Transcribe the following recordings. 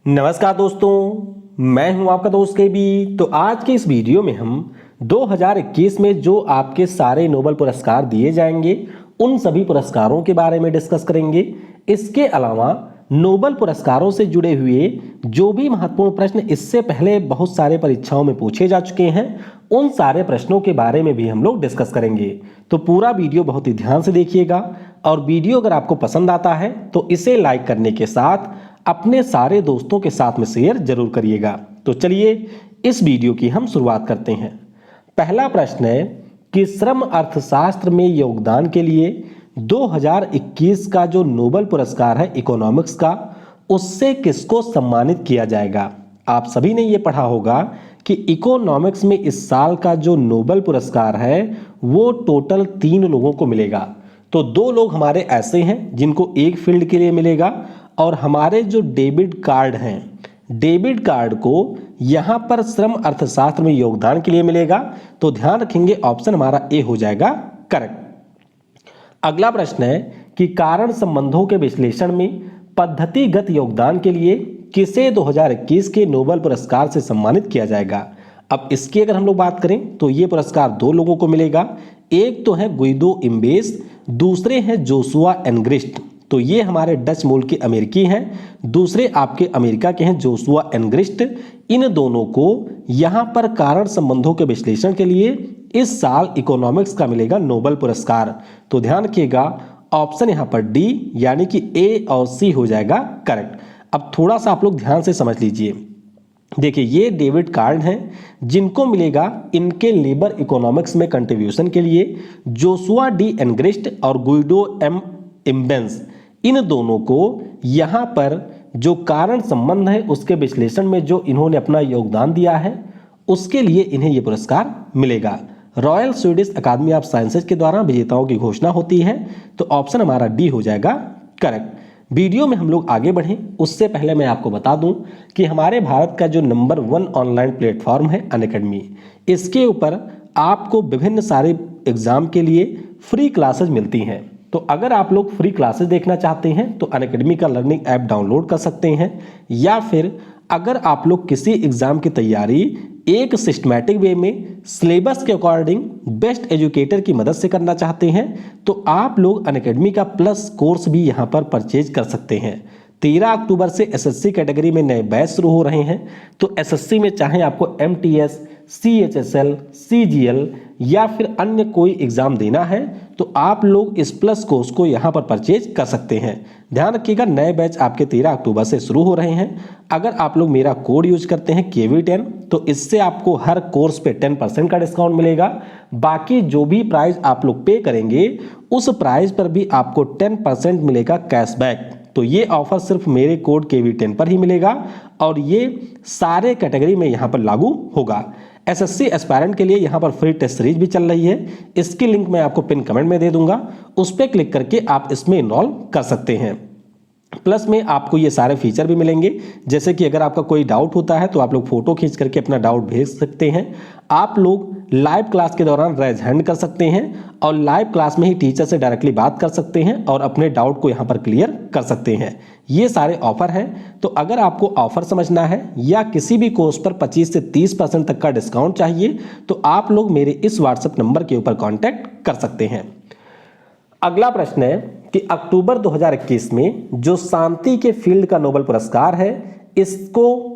नमस्कार दोस्तों, मैं हूं आपका दोस्त के बी। तो आज के इस वीडियो में हम 2021 में जो आपके सारे नोबेल पुरस्कार दिए जाएंगे उन सभी पुरस्कारों के बारे में डिस्कस करेंगे। इसके अलावा नोबेल पुरस्कारों से जुड़े हुए जो भी महत्वपूर्ण प्रश्न इससे पहले बहुत सारे परीक्षाओं में पूछे जा चुके हैं उन सारे प्रश्नों के बारे में भी हम लोग डिस्कस करेंगे। तो पूरा वीडियो बहुत ही ध्यान से देखिएगा और वीडियो अगर आपको पसंद आता है तो इसे लाइक करने के साथ अपने सारे दोस्तों के साथ में शेयर जरूर करिएगा। तो चलिए इस वीडियो की हम शुरुआत करते हैं। पहला प्रश्न है कि श्रम अर्थशास्त्र में योगदान के लिए 2021 का जो नोबेल पुरस्कार है इकोनॉमिक्स का, उससे किसको सम्मानित किया जाएगा। आप सभी ने ये पढ़ा होगा कि इकोनॉमिक्स में इस साल का जो नोबेल पुरस्कार है वो टोटल 3 लोगों को मिलेगा। तो 2 लोग हमारे ऐसे हैं जिनको एक फील्ड के लिए मिलेगा और हमारे जो डेबिट कार्ड हैं, डेबिट कार्ड को यहां पर श्रम अर्थशास्त्र में योगदान के लिए मिलेगा। तो ध्यान रखेंगे ऑप्शन हमारा ए हो जाएगा करेक्ट। अगला प्रश्न है कि कारण संबंधों के विश्लेषण में पद्धतिगत योगदान के लिए किसे 2021 के नोबेल पुरस्कार से सम्मानित किया जाएगा। अब इसकी अगर हम लोग बात करें तो ये पुरस्कार 2 लोगों को मिलेगा। एक तो है गुइदो इम्बेस, दूसरे हैं जोशुआ एनग्रिस्ट। तो ये हमारे डच मूल के अमेरिकी हैं, दूसरे आपके अमेरिका के हैं जोशुआ एनग्रिस्ट। इन दोनों को यहां पर कारण संबंधों के विश्लेषण के लिए इस साल इकोनॉमिक्स का मिलेगा नोबेल पुरस्कार। तो ध्यान रखिएगा ऑप्शन यहां पर डी यानी कि ए और सी हो जाएगा करेक्ट। अब थोड़ा सा आप लोग ध्यान से समझ लीजिए। देखिए ये डेबिट कार्ड हैं जिनको मिलेगा इनके लेबर इकोनॉमिक्स में कंट्रीब्यूशन के लिए जोशुआ डी एनग्रिस्ट और गुइडो एम इम्बेंस। इन दोनों को यहां पर जो कारण संबंध है उसके विश्लेषण में जो इन्होंने अपना योगदान दिया है उसके लिए इन्हें यह पुरस्कार मिलेगा। Royal Swedish Academy of Sciences के द्वारा विजेताओं की घोषणा होती है। तो ऑप्शन हमारा डी हो जाएगा करेक्ट। वीडियो में हम लोग आगे बढ़ें उससे पहले मैं आपको बता दूं कि हमारे भारत का जो नंबर 1 ऑनलाइन प्लेटफॉर्म है अनअकैडमी, इसके ऊपर आपको विभिन्न सारे एग्जाम के लिए फ्री क्लासेज मिलती हैं। तो अगर आप लोग फ्री क्लासेस देखना चाहते हैं तो अनअकैडमी का लर्निंग ऐप डाउनलोड कर सकते हैं, या फिर अगर आप लोग किसी एग्जाम की तैयारी एक सिस्टमैटिक वे में सिलेबस के अकॉर्डिंग बेस्ट एजुकेटर की मदद से करना चाहते हैं तो आप लोग अनअकैडमी का प्लस कोर्स भी यहां पर परचेज कर सकते हैं। 13 अक्टूबर से एसएससी कैटेगरी में नए बैच शुरू हो रहे हैं। तो एसएससी में चाहे आपको एमटीएस, सीएचएसएल, सीजीएल या फिर अन्य कोई एग्जाम देना है तो आप लोग इस प्लस कोर्स को यहां पर परचेज कर सकते हैं। ध्यान रखिएगा नए बैच आपके 13 अक्टूबर से शुरू हो रहे हैं। अगर आप लोग मेरा कोड यूज करते हैं KV10 तो इससे आपको हर कोर्स पे 10% का डिस्काउंट मिलेगा। बाकी जो भी प्राइस आप लोग पे करेंगे उस प्राइस पर भी आपको 10% मिलेगा कैशबैक। तो ये ऑफर सिर्फ मेरे कोड KV10 पर ही मिलेगा और ये सारे कैटेगरी में यहां पर लागू होगा। एसएससी एस्पायरेंट के लिए यहां पर फ्री टेस्ट सीरीज भी चल रही है, इसकी लिंक मैं आपको पिन कमेंट में दे दूंगा, उस पर क्लिक करके आप इसमें इनरोल कर सकते हैं। प्लस में आपको ये सारे फीचर भी मिलेंगे, जैसे कि अगर आपका कोई डाउट होता है तो आप लोग फोटो खींच करके अपना डाउट भेज सकते हैं। आप लोग लाइव क्लास के दौरान रेज हैंड कर सकते हैं और लाइव क्लास में ही टीचर से डायरेक्टली बात कर सकते हैं और अपने डाउट को यहाँ पर क्लियर कर सकते हैं। ये सारे ऑफर हैं। तो अगर आपको ऑफर समझना है या किसी भी कोर्स पर 25 से 30% तक का डिस्काउंट चाहिए तो आप लोग मेरे इस व्हाट्सएप नंबर के ऊपर कॉन्टैक्ट कर सकते हैं। अगला प्रश्न है कि अक्टूबर 2021 में जो शांति के फील्ड का नोबेल पुरस्कार है इसको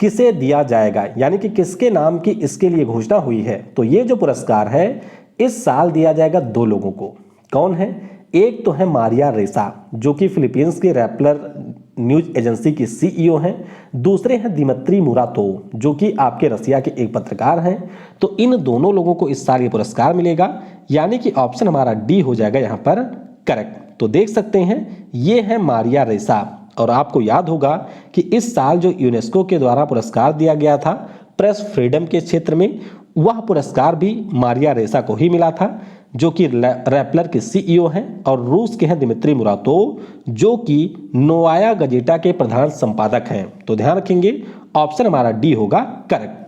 किसे दिया जाएगा, यानी कि किसके नाम की इसके लिए घोषणा हुई है। तो ये जो पुरस्कार है इस साल दिया जाएगा 2 लोगों को। कौन है? एक तो है मारिया रेसा जो कि फिलीपींस के रैपलर न्यूज एजेंसी की CEO हैं। दूसरे हैं दिमित्री मुरातोव जो कि आपके रसिया के एक पत्रकार हैं। तो इन दोनों लोगों को इस साल ये पुरस्कार मिलेगा, यानी कि ऑप्शन हमारा डी हो जाएगा यहां पर करेक्ट। तो देख सकते हैं ये है मारिया रेसा। और आपको याद होगा कि इस साल जो यूनेस्को के द्वारा पुरस्कार दिया गया था प्रेस फ्रीडम के क्षेत्र में, वह पुरस्कार भी मारिया रेसा को ही मिला था जो कि रैपलर के CEO हैं, और रूस के हैं दिमित्री मुरातोव जो कि नोवाया गजेटा के प्रधान संपादक हैं। तो ध्यान रखेंगे ऑप्शन हमारा डी होगा करेक्ट।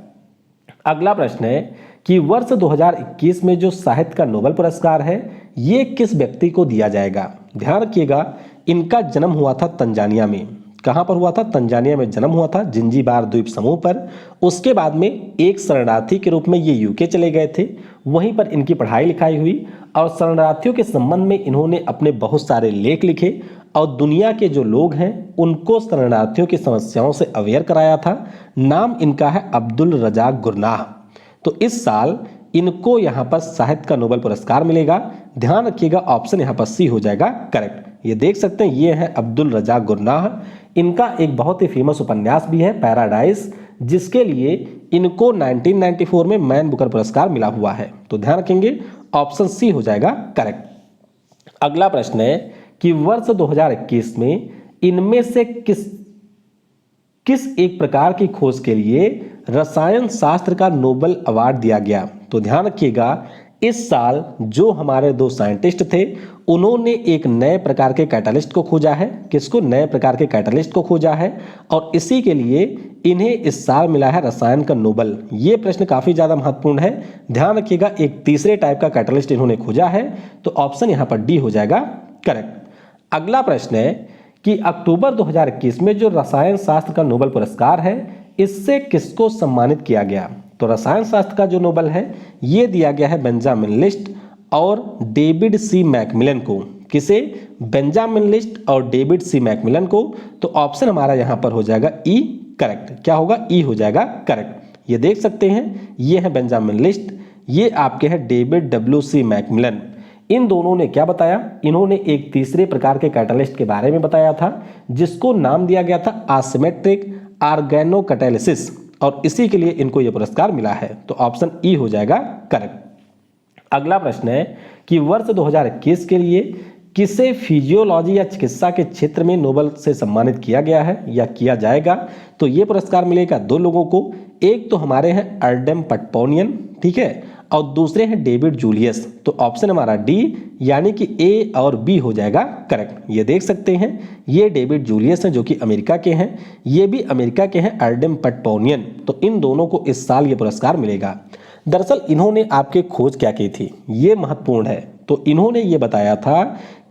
अगला प्रश्न है कि वर्ष 2021 में जो साहित्य का नोबेल पुरस्कार है ये किस व्यक्ति को दिया जाएगा। ध्यान रखिएगा इनका जन्म हुआ था तंजानिया में। कहाँ पर हुआ था? तंजानिया में जन्म हुआ था, जिंजीबार द्वीप समूह पर। उसके बाद में एक शरणार्थी के रूप में ये यूके चले गए थे, वहीं पर इनकी पढ़ाई लिखाई हुई और शरणार्थियों के संबंध में इन्होंने अपने बहुत सारे लेख लिखे और दुनिया के जो लोग हैं उनको शरणार्थियों की समस्याओं से अवेयर कराया था। नाम इनका है अब्दुल रज़ाक गुरनाह। तो इस साल इनको यहाँ पर साहित्य का नोबेल पुरस्कार मिलेगा। ध्यान रखिएगा, ऑप्शन यहाँ पर सी हो जाएगा करेक्ट। ये देख सकते हैं, ये है अब्दुल रज़ाक गुरनाह। इनका एक बहुत ही फेमस उपन्यास भी है पैराडाइज, जिसके लिए इनको 1994 में मैन बुकर पुरस्कार मिला हुआ है। तो ध्यान रखेंगे, ऑप्शन सी हो जाएगा करेक्ट। अगला प्रश्न है कि वर्ष 2021 में इनमें से किस एक प्रकार की खोज के लिए रसायन शास्त्र का नोबेल अवार्ड दिया गया? तो ध्यान रखिएगा, इस साल जो हमारे दो साइंटिस्ट थे उन्होंने एक नए प्रकार के कैटालिस्ट को खोजा है। किसको? नए प्रकार के कैटालिस्ट को खोजा है और इसी के लिए इन्हें इस साल मिला है रसायन का नोबेल। ये प्रश्न काफी ज्यादा महत्वपूर्ण है, ध्यान रखिएगा। एक तीसरे टाइप का कैटालिस्ट इन्होंने खोजा है, तो ऑप्शन यहां पर डी हो जाएगा करेक्ट। अगला प्रश्न है कि अक्टूबर 2021 में जो रसायन शास्त्र का नोबेल पुरस्कार है, इससे किसको सम्मानित किया गया? तो रसायन शास्त्र का जो नोबेल है ये दिया गया है बेंजामिन लिस्ट और डेविड सी मैकमिलन को। किसे? बेंजामिन लिस्ट और डेविड सी मैकमिलन को। तो ऑप्शन हमारा यहां पर हो जाएगा ई करेक्ट। क्या होगा? ई हो जाएगा करेक्ट। ये देख सकते हैं, ये है बेंजामिन लिस्ट, ये आपके हैं डेविड डब्ल्यू सी मैकमिलन। इन दोनों ने क्या बताया? इन्होंने एक तीसरे प्रकार के कैटालिस्ट के बारे में बताया था, जिसको नाम दिया गया था एसिमेट्रिक ऑर्गेनोकैटालिसिस, और इसी के लिए इनको यह पुरस्कार मिला है। तो ऑप्शन ई हो जाएगा करेक्ट। अगला प्रश्न है कि वर्ष 2021 के लिए किसे फिजियोलॉजी या चिकित्सा के क्षेत्र में नोबेल से सम्मानित किया गया है या किया जाएगा? तो यह पुरस्कार मिलेगा दो लोगों को। एक तो हमारे हैं अर्डेम पटपोनियन, ठीक है, और दूसरे हैं डेविड जूलियस। तो ऑप्शन हमारा डी यानी कि ए और बी हो जाएगा करेक्ट। ये देख सकते हैं, ये डेविड जूलियस हैं जो कि अमेरिका के हैं, ये भी अमेरिका के हैं अर्डेम पटपोनियन। तो इन दोनों को इस साल ये पुरस्कार मिलेगा। दरअसल इन्होंने आपके खोज क्या की थी, ये महत्वपूर्ण है। तो इन्होंने ये बताया था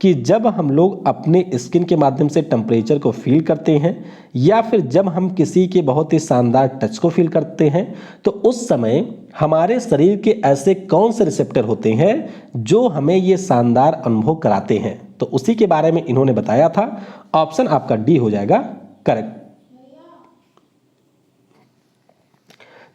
कि जब हम लोग अपने स्किन के माध्यम से टेम्परेचर को फील करते हैं या फिर जब हम किसी के बहुत ही शानदार टच को फील करते हैं, तो उस समय हमारे शरीर के ऐसे कौन से रिसेप्टर होते हैं जो हमें ये शानदार अनुभव कराते हैं। तो उसी के बारे में इन्होंने बताया था। ऑप्शन आपका डी हो जाएगा करेक्ट।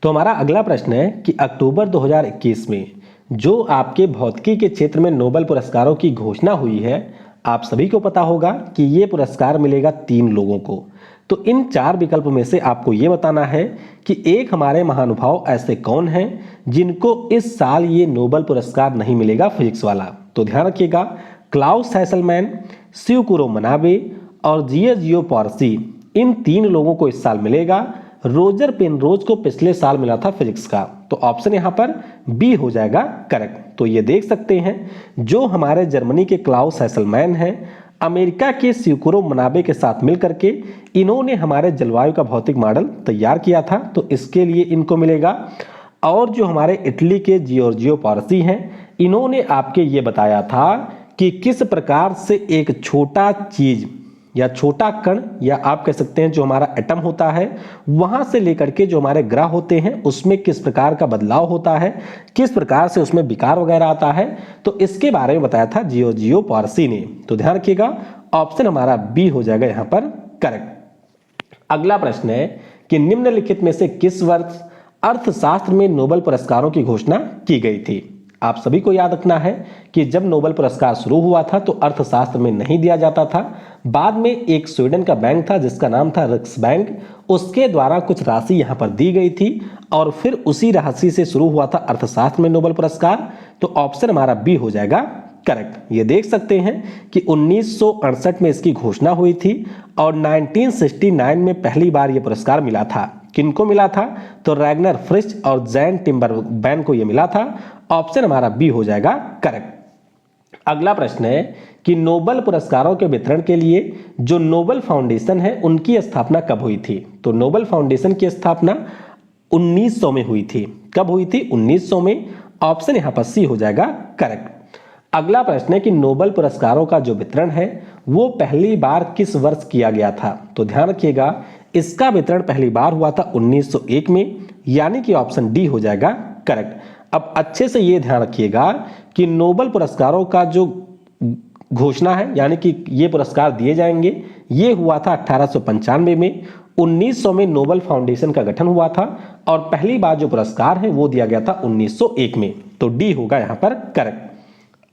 तो हमारा अगला प्रश्न है कि अक्टूबर 2021 में जो आपके भौतिकी के क्षेत्र में नोबेल पुरस्कारों की घोषणा हुई है, आप सभी को पता होगा कि ये पुरस्कार मिलेगा 3 लोगों को। तो इन 4 विकल्प में से आपको ये बताना है कि एक हमारे महानुभाव ऐसे कौन हैं जिनको इस साल ये नोबेल पुरस्कार नहीं मिलेगा फिजिक्स वाला। तो ध्यान रखिएगा, क्लाउस हैसलमैन, शिवकुरो मनाबे और जियो पॉर्सी, इन 3 लोगों को इस साल मिलेगा। रोजर पेनरोज को पिछले साल मिला था फिजिक्स का। तो ऑप्शन यहां पर बी हो जाएगा करेक्ट। तो ये देख सकते हैं, जो हमारे जर्मनी के क्लाउस हैसलमैन हैं, अमेरिका के शिवकुरो मनाबे के साथ मिलकर के इन्होंने हमारे जलवायु का भौतिक मॉडल तैयार किया था, तो इसके लिए इनको मिलेगा। और जो हमारे इटली के जियो पॉर्सी हैं, इन्होंने आपके ये बताया था कि किस प्रकार से एक छोटा चीज या छोटा कण, या आप कह सकते हैं जो हमारा एटम होता है, वहां से लेकर के जो हमारे ग्रह होते हैं उसमें किस प्रकार का बदलाव होता है, किस प्रकार से उसमें विकार वगैरह आता है। तो इसके बारे में बताया था जियो पॉर्सी ने। तो ध्यान रखिएगा, ऑप्शन हमारा बी हो जाएगा यहां पर करेक्ट। अगला प्रश्न है कि निम्नलिखित में से किस वर्ष अर्थशास्त्र में नोबेल पुरस्कारों की घोषणा की गई थी? आप सभी को याद रखना है कि जब नोबेल पुरस्कार शुरू हुआ था तो अर्थशास्त्र में नहीं दिया जाता था। बाद में एक स्वीडन का बैंक था जिसका नाम था रिक्स बैंक, उसके द्वारा कुछ राशि यहां पर दी गई थी और फिर उसी राशि से शुरू हुआ था अर्थशास्त्र में नोबेल पुरस्कार। तो ऑप्शन हमारा बी हो जाएगा करेक्ट। ये देख सकते हैं कि 1968 में इसकी घोषणा हुई थी और 1969 में पहली बार यह पुरस्कार मिला था। किनको मिला था? तो रैगनर फ्रिश और जैन टिम्बरमैन को यह मिला था। ऑप्शन हमारा बी हो जाएगा करेक्ट। अगला प्रश्न है कि नोबेल पुरस्कारों के वितरण के लिए जो नोबेल फाउंडेशन है उनकी स्थापना कब हुई थी? तो नोबेल फाउंडेशन की स्थापना 1900 में हुई थी। कब हुई थी? 1900 में। ऑप्शन यहां पर सी हो जाएगा करेक्ट। अगला प्रश्न है कि नोबेल पुरस्कारों का जो वितरण है वो पहली बार किस वर्ष किया गया था? तो ध्यान रखिएगा, इसका वितरण पहली बार हुआ था 1901 में, यानी कि ऑप्शन डी हो जाएगा करेक्ट। अब अच्छे से ये ध्यान रखिएगा कि नोबेल पुरस्कारों का जो घोषणा है, यानी कि ये पुरस्कार दिए जाएंगे, ये हुआ था 1895 में। 1900 में नोबेल फाउंडेशन का गठन हुआ था और पहली बार जो पुरस्कार है वो दिया गया था 1901 में। तो डी होगा यहां पर करेक्ट।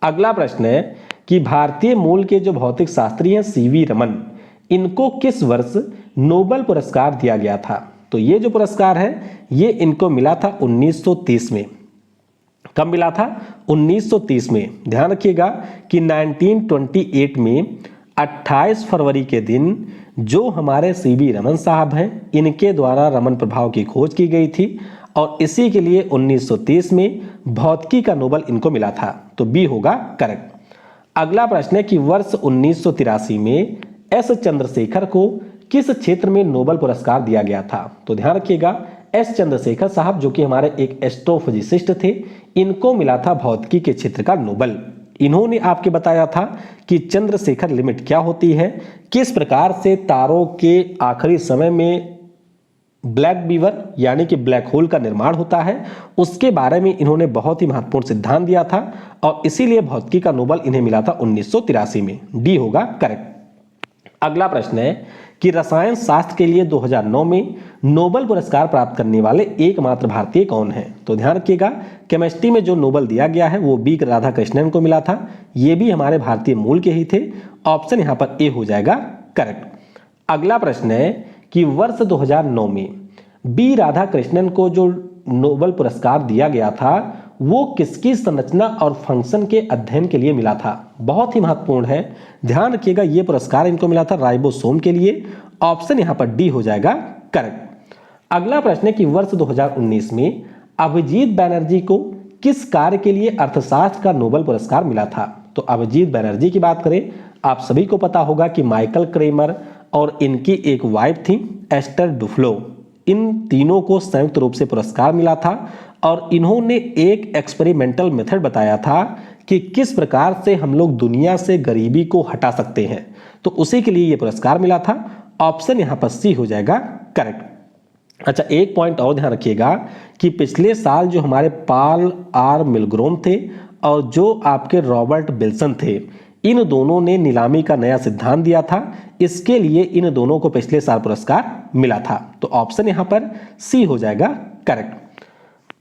अगला प्रश्न है कि भारतीय मूल के जो भौतिक शास्त्री हैं सीवी रमन, इनको किस वर्ष नोबेल पुरस्कार दिया गया था? तो ये जो पुरस्कार है ये इनको मिला था 1930 में। कब मिला था? 1930 में। ध्यान रखिएगा कि 1928 में 28 फरवरी के दिन जो हमारे सीवी रमन साहब हैं, इनके द्वारा रमन प्रभाव की खोज की गई थी और इसी के लिए 1930 में भौतिकी का नोबेल इनको मिला था। तो बी होगा करेक्ट। अगला प्रश्न है कि वर्ष 1983 में एस चंद्रशेखर को किस क्षेत्र में नोबेल पुरस्कार दिया गया था? तो ध्यान रखिएगा, एस चंद्रशेखर साहब जो कि हमारे एक एस्ट्रोफिजिसिस्ट थे, इनको मिला था भौतिकी के क्षेत्र का नोबेल। इन्होंने आपके बताया था कि चंद्रशेखर लिमिट क्या होती है, किस प्रकार से तारों के आखिरी समय में ब्लैक बीवर यानी कि ब्लैक होल का निर्माण होता है, उसके बारे में इन्होंने बहुत ही महत्वपूर्ण सिद्धांत दिया था और इसीलिए भौतिकी का नोबेल इन्हें मिला था 1983 में। डी होगा करेक्ट। अगला प्रश्न है कि रसायन शास्त्र के लिए 2009 में नोबेल पुरस्कार प्राप्त करने वाले एकमात्र भारतीय कौन हैं? तो ध्यान रखिएगा, केमिस्ट्री में जो नोबेल दिया गया है वो बी राधाकृष्णन को मिला था। ये भी हमारे भारतीय मूल के ही थे। ऑप्शन यहां पर ए हो जाएगा करेक्ट। अगला प्रश्न है कि वर्ष 2009 में बी राधाकृष्णन को जो नोबेल पुरस्कार दिया गया था वो किसकी संरचना और फंक्शन के अध्ययन के लिए मिला था? बहुत ही महत्वपूर्ण है, ध्यान रखिएगा, ये पुरस्कार इनको मिला था राइबोसोम के लिए। ऑप्शन यहां पर डी हो जाएगा करेक्ट। अगला प्रश्न है कि वर्ष 2019 में अभिजीत बैनर्जी को किस कार्य के लिए अर्थशास्त्र का नोबेल पुरस्कार मिला था? तो अभिजीत बैनर्जी की बात करें, आप सभी को पता होगा कि माइकल क्रेमर और इनकी एक वाइफ थी एस्टर डुफ्लो, इन तीनों को संयुक्त रूप से पुरस्कार मिला था और इन्होंने एक एक्सपेरिमेंटल मेथड बताया था कि किस प्रकार से हम लोग दुनिया से गरीबी को हटा सकते हैं। तो उसी के लिए यह पुरस्कार मिला था। ऑप्शन यहां पर सी हो जाएगा करेक्ट। अच्छा, एक पॉइंट और ध्यान रखिएगा कि पिछले साल जो हमारे पॉल आर मिलग्रोम थे और जो आपके रॉबर्ट विल्सन थे, इन दोनों ने नीलामी का नया सिद्धांत दिया था। इसके लिए इन दोनों को पिछले साल पुरस्कार मिला था। तो ऑप्शन यहां पर सी हो जाएगा करेक्ट।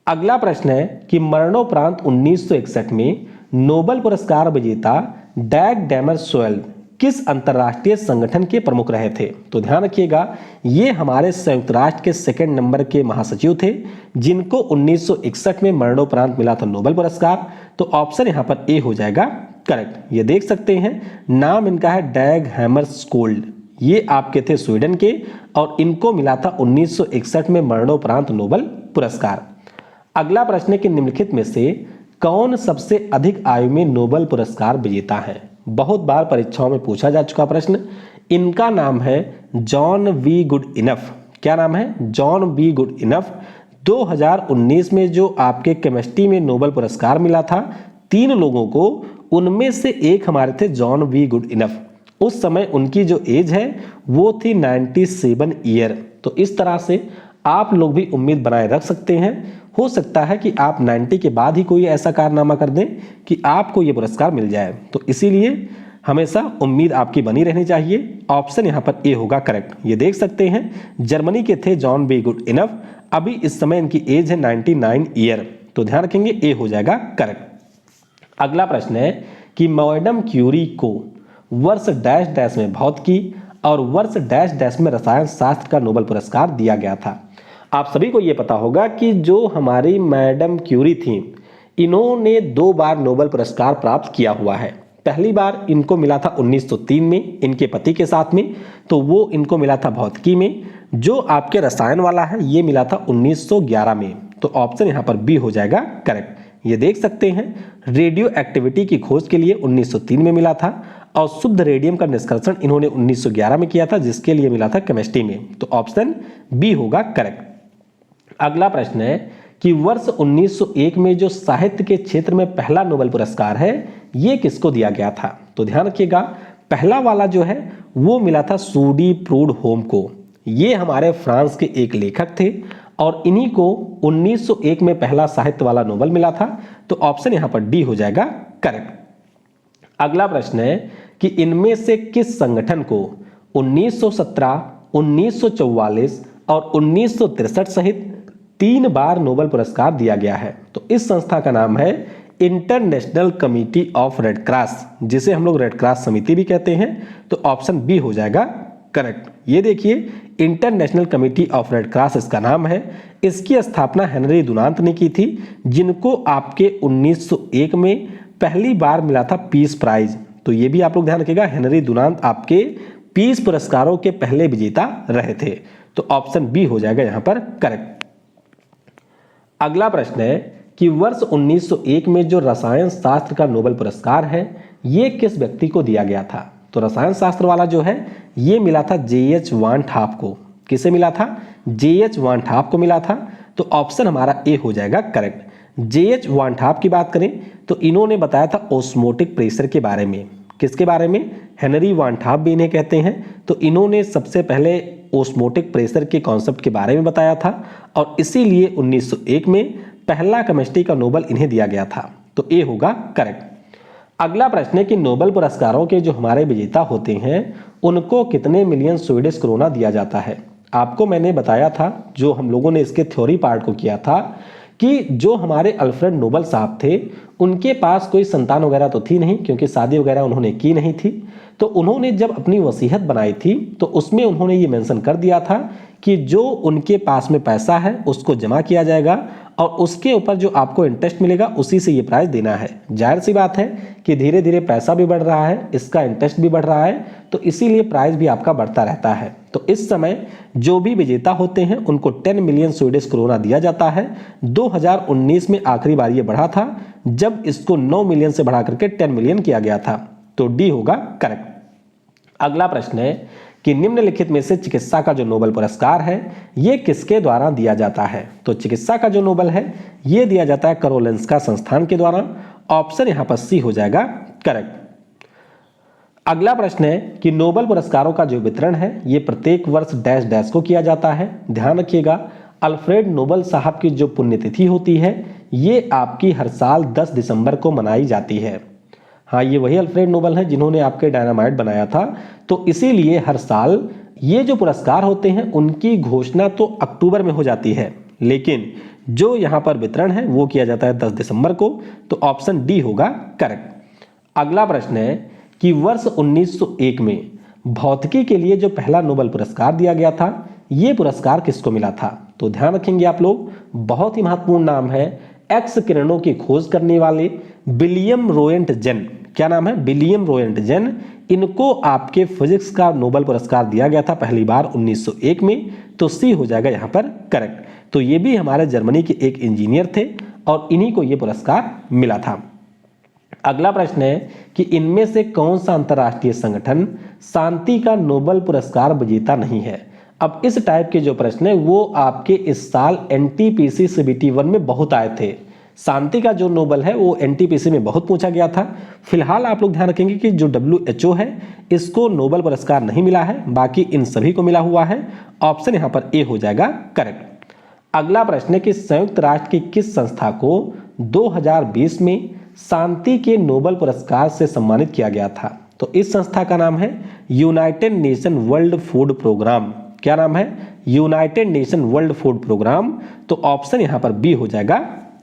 अगला प्रश्न है कि मरणोपरांत 1961 में नोबेल पुरस्कार विजेता डैग डैमरसोल्ड किस अंतरराष्ट्रीय संगठन के प्रमुख रहे थे? तो ध्यान रखिएगा, ये हमारे संयुक्त राष्ट्र के सेकंड नंबर के महासचिव थे जिनको 1961 में मरणोपरांत मिला था नोबेल पुरस्कार। तो ऑप्शन यहां पर ए हो जाएगा करेक्ट। ये देख सकते हैं, नाम इनका है डैग हैमरस्कोल्ड, ये आपके थे स्वीडन के और इनको मिला था 1961 में मरणोपरांत नोबेल पुरस्कार। अगला प्रश्न है कि निम्नलिखित में से कौन सबसे अधिक आयु में नोबेल पुरस्कार विजेता है? बहुत बार परीक्षाओं में पूछा जा चुका प्रश्न। इनका नाम है जॉन वी गुड इनफ। क्या नाम है? John we good enough. 2019 में जो आपके केमिस्ट्री में नोबेल पुरस्कार मिला था 3 लोगों को, उनमें से एक हमारे थे जॉन वी गुड इनफ। उस समय उनकी जो एज है वो थी 97 ईयर। तो इस तरह से आप लोग भी उम्मीद बनाए रख सकते हैं, हो सकता है कि आप 90 के बाद ही कोई ऐसा कारनामा कर दें कि आपको ये पुरस्कार मिल जाए। तो इसीलिए हमेशा उम्मीद आपकी बनी रहनी चाहिए। ऑप्शन यहाँ पर ए होगा करेक्ट। ये देख सकते हैं, जर्मनी के थे जॉन बी गुड इनफ। अभी इस समय इनकी एज है 99 ईयर। तो ध्यान रखेंगे, ए हो जाएगा करेक्ट। अगला प्रश्न है कि मैडम क्यूरी को वर्ष डैश डैश में भौतिकी और वर्ष डैश डैश में रसायन शास्त्र का नोबेल पुरस्कार दिया गया था। आप सभी को यह पता होगा कि जो हमारी मैडम क्यूरी थी, इन्होंने 2 बार नोबेल पुरस्कार प्राप्त किया हुआ है। पहली बार इनको मिला था 1903 में इनके पति के साथ में, तो वो इनको मिला था भौतिकी में। जो आपके रसायन वाला है ये मिला था 1911 में। तो ऑप्शन यहाँ पर बी हो जाएगा करेक्ट। ये देख सकते हैं, रेडियो एक्टिविटी की खोज के लिए 1903 में मिला था और शुद्ध रेडियम का निष्कर्षण इन्होंने 1911 में किया था, जिसके लिए मिला था केमिस्ट्री में। तो ऑप्शन बी होगा करेक्ट। अगला प्रश्न है कि वर्ष 1901 में जो साहित्य के क्षेत्र में पहला नोबेल पुरस्कार है ये किसको दिया गया था? तो ध्यान रखिएगा, पहला वाला जो है वो मिला था सूडी प्रूडहोम को। ये हमारे फ्रांस के एक लेखक थे और इन्हीं को 1901 में पहला साहित्य वाला नोबेल मिला था। तो ऑप्शन यहां पर डी हो जाएगा करेक्ट। अगला प्रश्न है कि इनमें से किस संगठन को 1917, 1944 और 1963 सहित 3 बार नोबेल पुरस्कार दिया गया है? तो इस संस्था का नाम है international committee of red cross, जिसे हम लोग रेड क्रॉस समिति भी कहते हैं। तो ऑप्शन बी हो जाएगा करेक्ट। ये देखिए international committee of red cross इसका नाम है। इसकी स्थापना हेनरी डुनांत ने की थी, जिनको आपके 1901 में पहली बार मिला था पीस प्राइज। तो ये भी आप लोग ध्यान रखिएगा, हेनरी डुनांत आपके पीस पुरस्कारों के पहले विजेता रहे थे। तो ऑप्शन बी हो जाएगा यहां पर करेक्ट। अगला प्रश्न है कि वर्ष 1901 में जो रसायन शास्त्र का नोबेल पुरस्कार है ये किस व्यक्ति को दिया गया था? तो रसायन शास्त्र वाला जो है ये मिला था J.H. वान ठाप को। किसे मिला था? J.H. वान ठाप को मिला था। तो ऑप्शन हमारा ए हो जाएगा करेक्ट। J.H. वान ठाप की बात करें तो इन्होंने बताया था ऑस्मोटिक प्रेशर के बारे में। किसके बारे में? हेनरी वान ठाप भी इन्हें कहते हैं। तो इन्होंने सबसे पहले ऑस्मोटिक प्रेशर के कॉन्सेप्ट के बारे में बताया था और इसीलिए 1901 में पहला केमिस्ट्री का नोबेल इन्हें दिया गया था। तो ए होगा करेक्ट। अगला प्रश्न है कि नोबेल पुरस्कारों के जो हमारे विजेता होते हैं उनको कितने मिलियन स्वीडिश क्रोना दिया जाता है? आपको मैंने बताया था, जो हम लोगों ने इसके थ्योरी पार्ट को किया था, कि जो हमारे अल्फ्रेड नोबेल साहब थे उनके पास कोई संतान वगैरह तो थी नहीं, क्योंकि शादी वगैरह उन्होंने की नहीं थी। तो उन्होंने जब अपनी वसीयत बनाई थी तो उसमें उन्होंने ये मेंशन कर दिया था कि जो उनके पास में पैसा है उसको जमा किया जाएगा और उसके ऊपर जो आपको इंटरेस्ट मिलेगा उसी से ये प्राइज देना है। जाहिर सी बात है कि धीरे धीरे पैसा भी बढ़ रहा है, इसका इंटरेस्ट भी बढ़ रहा है, तो इसीलिए प्राइज भी आपका बढ़ता रहता है। तो इस समय जो भी विजेता होते हैं उनको 10 मिलियन स्वीडिश क्रोना दिया जाता है। 2019 में आखिरी बार ये बढ़ा था जब इसको 9 मिलियन से बढ़ा करके 10 मिलियन किया गया था। तो डी होगा करेक्ट। अगला प्रश्न है कि निम्नलिखित में से चिकित्सा का जो नोबेल पुरस्कार है ये किसके द्वारा दिया जाता है? तो चिकित्सा का जो नोबेल है ये दिया जाता है कारोलिंस्का संस्थान के द्वारा। ऑप्शन यहां पर सी हो जाएगा करेक्ट। अगला प्रश्न है कि नोबेल पुरस्कारों का जो वितरण है ये प्रत्येक वर्ष डैश डैश को किया जाता है। ध्यान रखिएगा, अल्फ्रेड नोबेल साहब की जो पुण्यतिथि होती है ये आपकी हर साल 10 दिसंबर को मनाई जाती है। हाँ, ये वही अल्फ्रेड नोबेल है जिन्होंने आपके डायनामाइट बनाया था। तो इसीलिए हर साल ये जो पुरस्कार होते हैं उनकी घोषणा तो अक्टूबर में हो जाती है, लेकिन जो यहाँ पर वितरण है वो किया जाता है 10 दिसंबर को। तो ऑप्शन डी होगा करेक्ट। अगला प्रश्न है कि वर्ष 1901 में भौतिकी के लिए जो पहला नोबेल पुरस्कार दिया गया था ये पुरस्कार किसको मिला था? तो ध्यान रखेंगे आप लोग, बहुत ही महत्वपूर्ण नाम है, एक्स किरणों की खोज करने वाले विलियम रोएंटजेन। क्या नाम है? विलियम रोएंटजेन। इनको आपके फिजिक्स का नोबेल पुरस्कार दिया गया था पहली बार 1901 में। तो सी हो जाएगा यहाँ पर करेक्ट। तो ये भी हमारे जर्मनी के एक इंजीनियर थे और इन्हीं को ये पुरस्कार मिला था। अगला प्रश्न है कि इनमें से कौन सा अंतरराष्ट्रीय संगठन शांति का नोबेल पुरस्कार विजेता नहीं है? अब इस टाइप के जो प्रश्न है वो आपके इस साल एनटीपीसी सीबीटी 1 में बहुत आए थे। शांति का जो नोबेल है वो एनटीपीसी में बहुत पूछा गया था। फिलहाल आप लोग ध्यान रखेंगे कि जो WHO है इसको नोबेल पुरस्कार नहीं मिला है, बाकी इन सभी को मिला हुआ है। ऑप्शन यहाँ पर ए हो जाएगा करेक्ट। अगला प्रश्न है कि संयुक्त राष्ट्र की किस संस्था को 2020 में शांति के नोबेल पुरस्कार से सम्मानित किया गया था? तो इस संस्था का नाम है United Nation World Food Programme. क्या नाम है? United Nation World Food Programme. तो ऑप्शन यहां पर बी हो जाएगा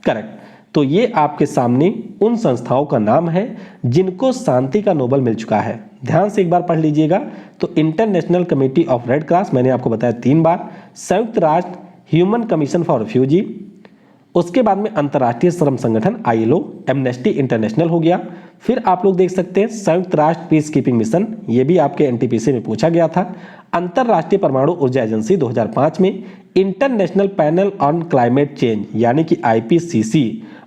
करेक्ट। तो ये आपके सामने उन संस्थाओं का नाम है जिनको शांति का नोबेल मिल चुका है। ध्यान से एक बार पढ़ लीजिएगा। तो international committee of red cross मैंने आपको बताया 3 बार, संयुक्त राष्ट्र ह्यूमन कमीशन फॉर रिफ्यूजी, उसके बाद में अंतर्राष्ट्रीय श्रम संगठन ILO, एमनेस्टी इंटरनेशनल हो गया। फिर आप लोग देख सकते हैं संयुक्त राष्ट्र पीस कीपिंग मिशन, ये भी आपके एनटीपीसी में पूछा गया था। अंतर्राष्ट्रीय परमाणु ऊर्जा एजेंसी 2005 में, international panel on climate change यानी कि IPCC,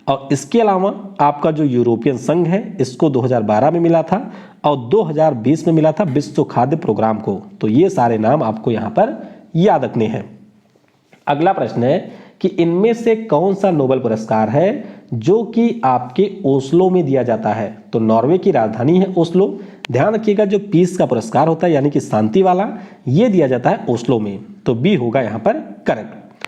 और इसके अलावा आपका जो यूरोपियन संघ है इसको 2012 में मिला था और 2020 में मिला था विश्व खाद्य प्रोग्राम को। तो ये सारे नाम आपको यहाँ पर याद रखने हैं। अगला प्रश्न है कि इनमें से कौन सा नोबेल पुरस्कार है जो कि आपके ओस्लो में दिया जाता है? तो नॉर्वे की राजधानी है ओस्लो, ध्यान रखिएगा जो पीस का पुरस्कार होता है यानी कि शांति वाला, ये दिया जाता है ओस्लो में, तो बी होगा यहाँ पर करेक्ट।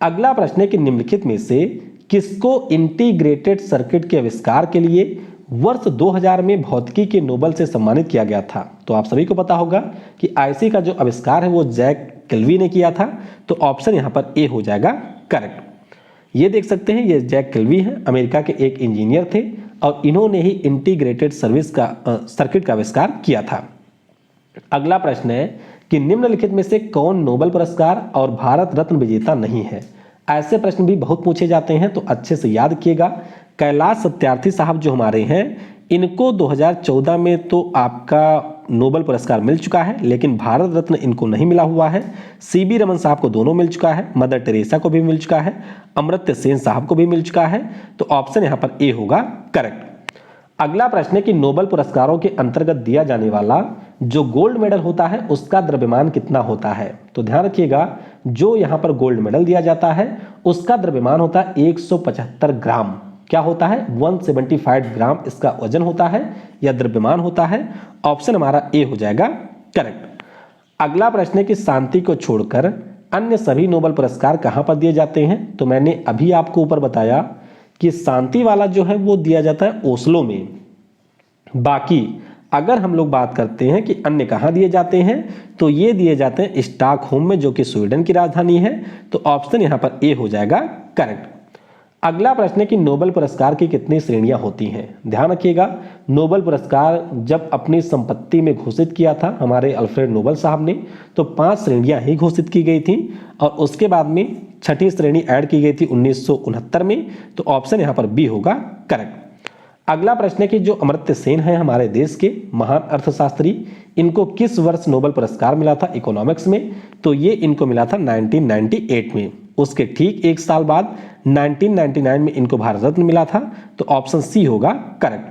अगला प्रश्न है कि निम्नलिखित में से किसको इंटीग्रेटेड सर्किट के आविष्कार के लिए वर्ष 2000 में भौतिकी के नोबेल से सम्मानित किया गया था? तो आप सभी को पता होगा कि आईसी का जो आविष्कार है वो जैक केल्वी ने किया था, तो ऑप्शन यहाँ पर ए हो जाएगा करेक्ट। ये देख सकते हैं, ये जैक केल्वी हैं, अमेरिका के एक इंजीनियर थे और इन्होंने ही इंटीग्रेटेड सर्किट का आविष्कार किया था। अगला प्रश्न है कि निम्नलिखित में से कौन नोबेल पुरस्कार और भारत रत्न विजेता नहीं है? ऐसे प्रश्न भी बहुत पूछे जाते हैं, तो अच्छे से याद रखिएगा। कैलाश सत्यार्थी साहब जो हमारे हैं, इनको 2014 में तो आपका नोबेल पुरस्कार मिल चुका है, लेकिन भारत रत्न इनको नहीं मिला हुआ है। सीबी रमन साहब को दोनों मिल चुका है, मदर टेरेसा को भी मिल चुका है, अमर्त्य सेन साहब को भी मिल चुका है, तो ऑप्शन यहाँ पर ए होगा करेक्ट। अगला प्रश्न है कि नोबेल पुरस्कारों के अंतर्गत दिया जाने वाला जो गोल्ड मेडल होता है उसका द्रव्यमान कितना होता है? तो ध्यान रखिएगा, जो यहाँ पर गोल्ड मेडल दिया जाता है उसका द्रव्यमान होता है 175 ग्राम। क्या होता है? 175 ग्राम इसका वजन होता है या द्रव्यमान होता है। ऑप्शन हमारा ए हो जाएगा करेक्ट। अगला प्रश्न है कि शांति को छोड़कर अन्य सभी नोबेल पुरस्कार कहां पर दिए जाते हैं? तो मैंने अभी आपको ऊपर बताया कि शांति वाला जो है वो दिया जाता है ओस्लो में। बाकी अगर हम लोग बात करते हैं कि अन्य कहां दिए जाते हैं, तो ये दिए जाते हैं स्टॉकहोम में, जो कि स्वीडन की राजधानी है, तो ऑप्शन यहां पर ए हो जाएगा करेक्ट। अगला प्रश्न है कि नोबेल पुरस्कार की कितनी श्रेणियां होती हैं? ध्यान रखिएगा, नोबेल पुरस्कार जब अपनी संपत्ति में घोषित किया था हमारे अल्फ्रेड नोबेल साहब ने, तो 5 श्रेणियां ही घोषित की गई थी और उसके बाद में 6ठी श्रेणी ऐड की गई थी 1969 में, तो ऑप्शन यहां पर बी होगा करेक्ट। अगला प्रश्न है कि जो अमर्त्य सेन है हमारे देश के महान अर्थशास्त्री, इनको किस वर्ष नोबेल पुरस्कार मिला था इकोनॉमिक्स में? तो ये इनको मिला था 1998 में। उसके ठीक एक साल बाद 1999 में इनको भारत रत्न मिला था, तो ऑप्शन सी होगा करेक्ट।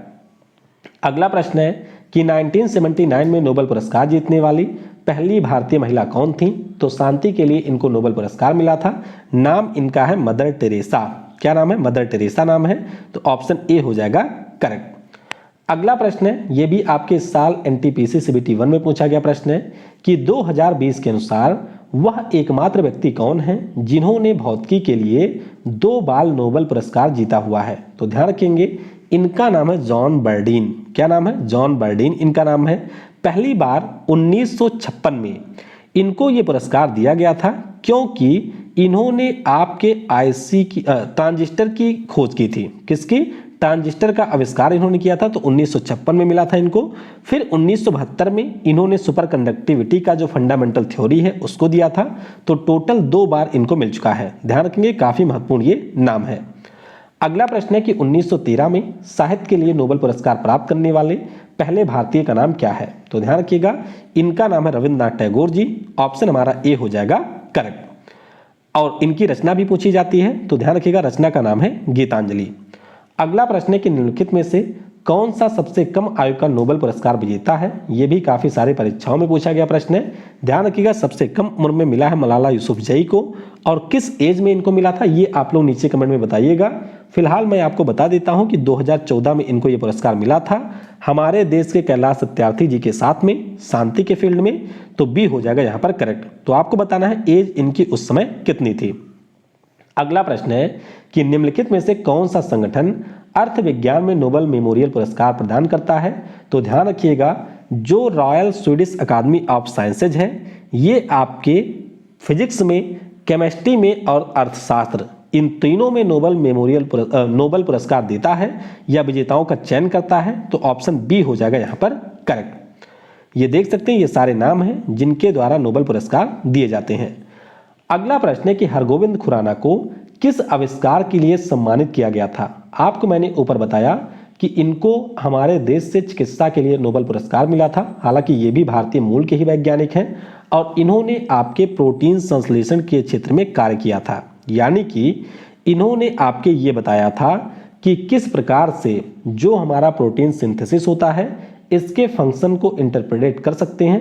अगला प्रश्न है कि 1979 में नोबेल पुरस्कार जीतने वाली पहली भारतीय महिला कौन थी? तो शांति के लिए इनको नोबेल पुरस्कार मिला था, नाम इनका है मदर टेरेसा। क्या नाम है? मदर टेरेसा नाम है, तो ऑप्शन ए हो जाएगा करेक्ट। अगला प्रश्न है, ये भी आपके साल एनटीपीसी सीबीटी 1 में पूछा गया प्रश्न है कि 2020 के अनुसार वह एकमात्र व्यक्ति कौन है जिन्होंने भौतिकी के लिए 2 बार नोबेल पुरस्कार जीता हुआ है? तो ध्यान रखेंगे, इनका नाम है जॉन बर्डीन। क्या नाम है? जॉन बर्डीन इनका नाम है। पहली बार 1956 में इनको ये पुरस्कार दिया गया था, क्योंकि इन्होंने आपके आईसी की ट्रांजिस्टर की खोज की थी। किसकी? ट्रांजिस्टर का आविष्कार इन्होंने किया था, तो 1956 में मिला था इनको। फिर 1972 में इन्होंने सुपर कंडक्टिविटी का जो फंडामेंटल थ्योरी है उसको दिया था, तो टोटल 2 बार इनको मिल चुका है। ध्यान रखेंगे, काफी महत्वपूर्ण ये नाम है। अगला प्रश्न है कि 1913 में साहित्य के लिए नोबेल पुरस्कार प्राप्त करने वाले पहले भारतीय का नाम क्या है? तो ध्यान रखिएगा, इनका नाम है रविंद्रनाथ टैगोर जी। ऑप्शन हमारा ए हो जाएगा करेक्ट। और इनकी रचना भी पूछी जाती है, तो ध्यान रखिएगा, रचना का नाम है गीतांजलि। अगला प्रश्न है कि निम्नलिखित में से कौन सा सबसे कम आयु का नोबेल पुरस्कार विजेता है? यह भी काफी सारी परीक्षाओं में पूछा गया प्रश्न है। ध्यान रखिएगा, सबसे कम उम्र में मिला है मलाला यूसुफजई को, और किस एज में इनको मिला था ये आप लोग नीचे कमेंट में बताइएगा। फिलहाल मैं आपको बता देता हूं कि 2014 में इनको ये पुरस्कार मिला था हमारे देश के कैलाश सत्यार्थी जी के साथ में, शांति के फील्ड में, तो बी हो जाएगा यहाँ पर करेक्ट। तो आपको बताना है एज इनकी उस समय कितनी थी। अगला प्रश्न है कि निम्नलिखित में से कौन सा संगठन अर्थ विज्ञान में नोबेल मेमोरियल पुरस्कार प्रदान करता है? तो ध्यान रखिएगा, जो Royal Swedish Academy of Sciences है, ये आपके फिजिक्स में, केमिस्ट्री में और अर्थशास्त्र, इन तीनों में नोबेल पुरस्कार देता है या विजेताओं का चयन करता है, तो ऑप्शन बी हो जाएगा यहाँ पर करेक्ट। ये देख सकते हैं, ये सारे नाम हैं जिनके द्वारा नोबेल पुरस्कार दिए जाते हैं। अगला प्रश्न है कि हरगोविंद खुराना को किस आविष्कार के लिए सम्मानित किया गया था? आपको मैंने ऊपर बताया कि इनको हमारे देश से चिकित्सा के लिए नोबेल पुरस्कार मिला था। हालांकि ये भी भारतीय मूल के ही वैज्ञानिक हैं और इन्होंने आपके प्रोटीन संश्लेषण के क्षेत्र में कार्य किया था। यानी कि इन्होंने आपके ये बताया था कि किस प्रकार से जो हमारा प्रोटीन सिंथेसिस होता है इसके फंक्शन को इंटरप्रेट कर सकते हैं।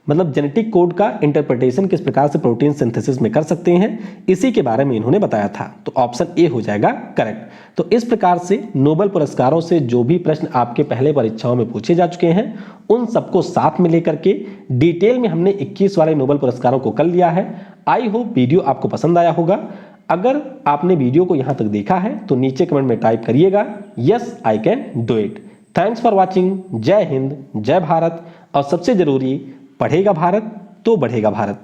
मतलब जेनेटिक कोड का इंटरप्रिटेशन किस प्रकार से प्रोटीन सिंथेसिस में कर सकते हैं, इसी के बारे में इन्होंने बताया था। तो ऑप्शन ए हो जाएगा करेक्ट। तो इस प्रकार से नोबेल पुरस्कारों से जो भी प्रश्न आपके पहले परीक्षाओं में पूछे जा चुके हैं उन सबको साथ में लेकर के डिटेल में हमने 21 वाले नोबेल पुरस्कारों को कर लिया है। आई होप वीडियो आपको पसंद आया होगा। अगर आपने वीडियो को यहां तक देखा है तो नीचे कमेंट में टाइप करिएगा yes I can do it. Thanks for watching. जय हिंद, जय भारत, और सबसे जरूरी, पढ़ेगा भारत तो बढ़ेगा भारत।